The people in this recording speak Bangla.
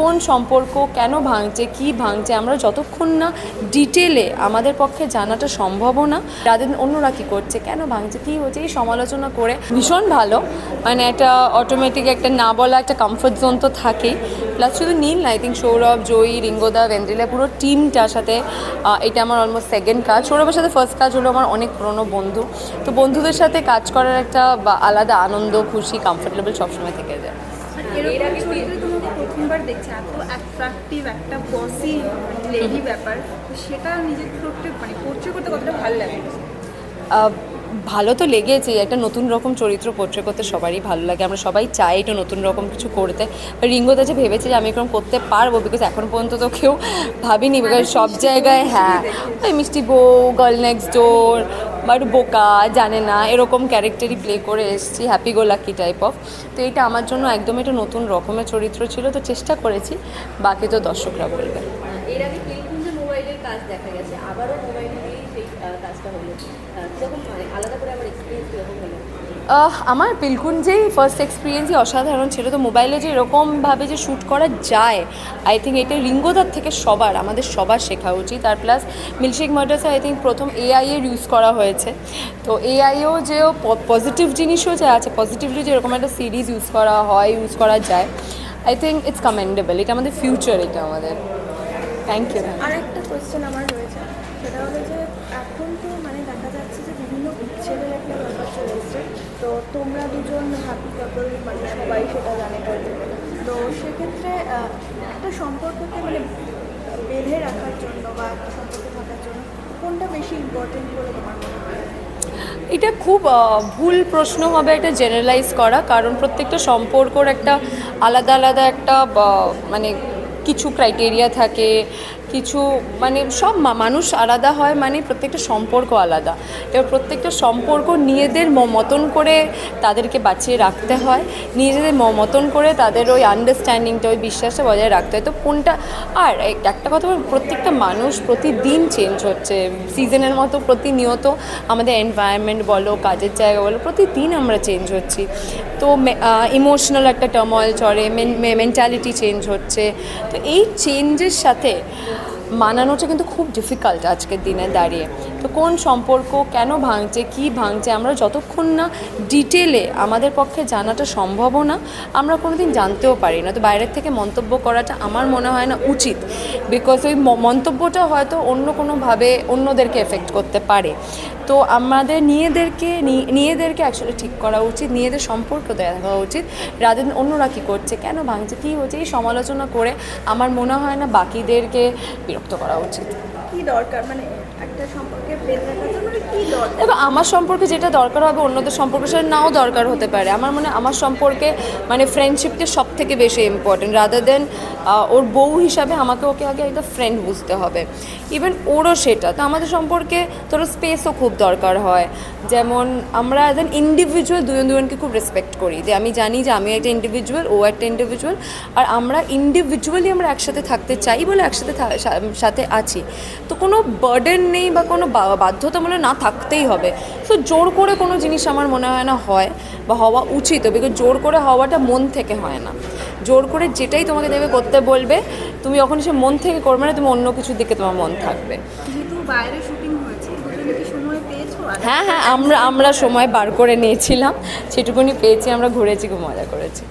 কোন সম্পর্ক কেন ভাঙছে, কি ভাঙছে, আমরা যতক্ষণ না ডিটেলে আমাদের পক্ষে জানাটা সম্ভবও না। তাদের অন্যরা কী করছে, কেন ভাঙছে, কী হচ্ছে, এই সমালোচনা করে ভীষণ ভালো। মানে একটা অটোমেটিক একটা না বলা একটা কমফর্ট জোন তো থাকেই। প্লাস শুধু নীল না, আই থিঙ্ক সৌরভ, জয়ী, রিঙ্গোদা, ভেন্দ্রিলা, পুরো টিমটার সাথে এটা আমার অলমোস্ট সেকেন্ড কাজ। সৌরভের সাথে ফার্স্ট কাজ হলো আমার অনেক পুরনো বন্ধু, তো বন্ধুদের সাথে কাজ করার একটা আলাদা আনন্দ, খুশি, কমফোর্টেবল সবসময় থেকে যায়। প্রথমবার দেখছি এত অ্যাট্রাকটিভ একটা বসি লেডি ব্যাপার, সেটা নিজের করতে মানে পোর্ট্রে করতে কতটা ভালো লাগে? ভালো তো লেগেছে, একটা নতুন রকম চরিত্র পোর্ট্রে করতে সবারই ভালো লাগে। আমরা সবাই চাই একটু নতুন রকম কিছু করতে। রিঙ্গোদা যে ভেবেছে যে আমি এরকম করতে পারবো, বিকজ এখন পর্যন্ত তো কেউ ভাবিনি, বিকজ সব জায়গায় ওই মিষ্টি বউ, গার্ল নেক্সট ডোর বা একটু বোকা, জানে না, এরকম ক্যারেক্টারই প্লে করে এসেছি, happy go lucky type of. তো এইটা আমার জন্য একদম একটা নতুন রকমের চরিত্র ছিল, তো চেষ্টা করেছি, বাকি তো দর্শকরা বলবে। এর আগে পিলকুঞ্জে মোবাইলের কাজ দেখা গেছে, আবারও মোবাইল দিয়েই সেই কাজটা হলো, কীরকম মানে আলাদা করে আমার এক্সপিরিয়েন্স কীরকম হলো? আমার পিলকুঞ্জেই ফার্স্ট এক্সপিরিয়েন্সই অসাধারণ ছিল। তো মোবাইলে যে এরকমভাবে যে শ্যুট করা যায়, আই থিঙ্ক এটা রিঙ্গোদার থেকে আমাদের সবার শেখা উচিত। আর প্লাস মিল্কশেক মার্ডার্সে আই থিঙ্ক প্রথম এআই এর ইউজ করা হয়েছে। তো এআইও যে পজিটিভ জিনিসও যে আছে, পজিটিভলি যে এরকম একটা সিরিজ ইউজ করা হয়, ইউজ করা যায়, আই থিঙ্ক ইটস কমেন্ডেবল। এটা আমাদের ফিউচার, এটা আমাদের। Thank you. আর একটা কোয়েশ্চেন আমার রয়েছে, সেটা হলো যে এখন তো মানে দেখা যাচ্ছে যে বিভিন্ন ছেলের একটা ব্যাপার চলে এসছে, তো তোমরা দুজন হ্যাপি কাপল, মানে সবাই সেটা জানে হয়তো। তো সেক্ষেত্রে একটা সম্পর্ককে মানে বেঁধে রাখার জন্য বা একটা সম্পর্কে থাকার জন্য কোনটা বেশি ইম্পর্টেন্ট বলে তোমার মনে হয়? এটা খুব ভুল প্রশ্ন হবে এটা জেনারেলাইজ করা, কারণ প্রত্যেকটা সম্পর্কর একটা আলাদা আলাদা একটা মানে কিছু ক্রাইটেরিয়া থাকে, কিছু মানে সব মানুষ আলাদা হয়, মানে প্রত্যেকটা সম্পর্ক আলাদা। এবার প্রত্যেকটা সম্পর্ক নিজেদের মতন করে তাদেরকে বাঁচিয়ে রাখতে হয়, নিজেদের মতন করে তাদের ওই আন্ডারস্ট্যান্ডিংটা, ওই বিশ্বাসটা বজায় রাখতে হয়। তো কোনটা, আর একটা কথা, প্রত্যেকটা মানুষ প্রতিদিন চেঞ্জ হচ্ছে, সিজনের মতো প্রতিনিয়ত আমাদের এনভায়রনমেন্ট বলো, কাজের জায়গা বলো, প্রতিদিন আমরা চেঞ্জ হচ্ছি। তো ইমোশনাল একটা টার্ময়েল চড়ে, মেন্টালিটি চেঞ্জ হচ্ছে। তো এই চেঞ্জের সাথে মানানোটা কিন্তু খুব ডিফিকাল্ট আজকের দিনে দাঁড়িয়ে। তো কোন সম্পর্ক কেন ভাঙছে, কি ভাঙছে, আমরা যতক্ষণ না ডিটেলে আমাদের পক্ষে জানাটা সম্ভবও না, আমরা কোনো দিন জানতেও পারি না। তো বাইরের থেকে মন্তব্য করাটা আমার মনে হয় না উচিত, বিকজ ওই মন্তব্যটা হয়তো অন্য কোনোভাবে অন্যদেরকে এফেক্ট করতে পারে। তো আমাদের নিজেদেরকে অ্যাকচুয়ালি ঠিক করা উচিত, নিজেদের সম্পর্ক দেখা উচিত, রাদের অন্যরা কী করছে, কেন ভাঙছে, কী হচ্ছে, এই সমালোচনা করে আমার মনে হয় না বাকিদেরকে বিরক্ত করা উচিত। কী দরকার মানে একটা সম্পর্কে বেঁধে রাখার জন্য কী দরকার? এবার আমার সম্পর্কে যেটা দরকার হবে অন্যদের সম্পর্কে সেটা নাও দরকার হতে পারে। আমার মনে হয় আমার সম্পর্কে মানে ফ্রেন্ডশিপকে সব থেকে বেশি ইম্পর্টেন্ট, রাদার দেন ওর বউ হিসাবে ওকে আগে একটা ফ্রেন্ড বুঝতে হবে। ইভেন ওরও সেটা। তো আমাদের সম্পর্কে তোর স্পেসও খুব দরকার হয়। যেমন আমরা একজন ইন্ডিভিজুয়াল দুজনকে খুব রেসপেক্ট করি, যে আমি জানি যে আমি একটা ইন্ডিভিজুয়াল, ও একটা ইন্ডিভিজুয়াল, আর আমরা ইন্ডিভিজুয়ালি আমরা একসাথে থাকতে চাই বলে একসাথে সাথে আছি। তো কোনো বার্ডেন নেই বা কোনো বাধ্যতামূলক না থাকতেই হবে। সো জোর করে কোনো জিনিস আমার মনে হয় না হয় বা হওয়া উচিত, বিকজ জোর করে হওয়াটা মন থেকে হয় না। জোর করে যেটাই তোমাকে দেবে করতে বলবে, তুমি যখন সে মন থেকে করবে না, তুমি অন্য কিছুর দিকে তোমার মন থাকবে। যেহেতু বাইরে শুটিং হয়েছে, দুজনে কি সময় পেয়েছো? হ্যাঁ, আমরা সময় বার করে নিয়েছিলাম, সেটুকুনি পেয়েছি, আমরা ঘুরেছি, খুব মজা করেছি।